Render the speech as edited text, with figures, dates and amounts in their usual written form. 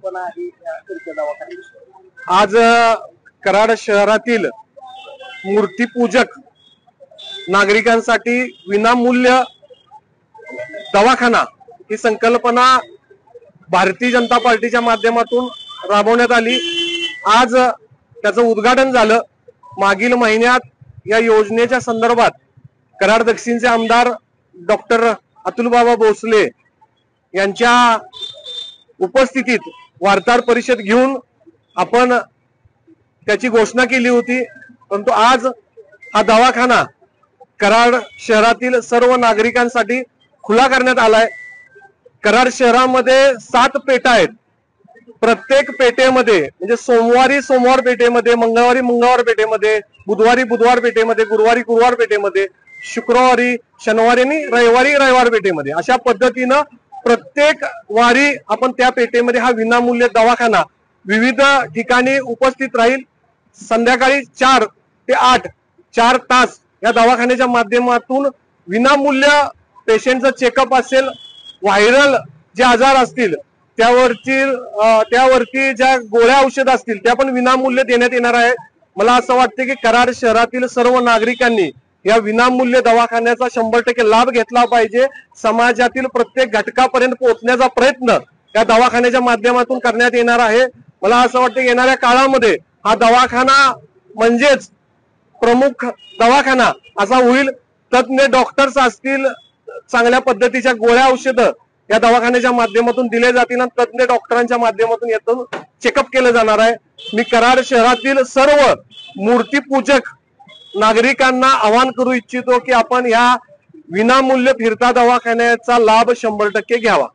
कल्पना आहे या फिरत्या दवाखान्याविषयी? आज कराड शहरातील मूर्तिपूजक नागरिकांसाठी विनामूल्य दवाखाना ही संकल्पना भारतीय जनता पार्टीच्या माध्यमातून राबवण्यात आली। आज त्याचं उद्घाटन झालं। मागील महिन्यात या योजनेच्या संदर्भात कराड दक्षिणचे आमदार डॉक्टर अतुलबाबा भोसले यांच्या उपस्थितीत वार्ताहर परिषद घेऊन आपण त्याची घोषणा केली होती। परंतु आज हा दवाखाना कराड शहरातील सर्व नागरिकांसाठी खुला करण्यात आलाय। कराड शहरामध्ये 7 पेटा आहेत। प्रत्येक पेठेमध्ये म्हणजे सोमवारी सोमवार पेठेमध्ये, मंगळवारी मंगळवार पेठेमध्ये, बुधवारी बुधवार पेठेमध्ये, गुरुवारी गुरुवार पेठेमध्ये, शुक्रवारी शनिवारी आणि रविवारी रविवार पेठेमध्ये अशा पद्धतीनं प्रत्येक वारी आपण त्या पेठेमध्ये हा विनामूल्य दवाखाना विविध ठिकाणी उपस्थित राहील। संध्याकाळी 4 ते 8 4 तास या दवाखान्याच्या माध्यमातून विनामूल्य पेशंटचं चेकअप असेल, व्हायरल जे आजार असतील त्यावरती ज्या गोळ्या औषध असतील त्या पण विनामूल्य देण्यात येणार आहे। मला असं वाटतं की कराड शहरातील सर्व नागरिकांनी या विनामूल्य दवाखान्याचा 100% लाभ घेतला पाहिजे। समाजातील प्रत्येक घटकापर्यंत पोहोचण्याचा प्रयत्न या दवाखान्याच्या माध्यमातून करण्यात येणार आहे। मला असं वाटतं की येणाऱ्या काळामध्ये हा दवाखाना म्हणजेच प्रमुख दवाखाना असा होईल। तज्ञ डॉक्टर्स असतील, चांगल्या पद्धतीच्या गोळ्या औषधं या दवाखान्याच्या माध्यमातून दिले जातील आणि तज्ञ डॉक्टरांच्या माध्यमातून यातून चेकअप केलं जाणार आहे। मी कराड शहरातील सर्व मूर्तिपूजक नागरिकांना आवाहन करू इच्छितो की आपण या विनामूल्य फिरता दवाखान्याचा लाभ 100% घ्यावा।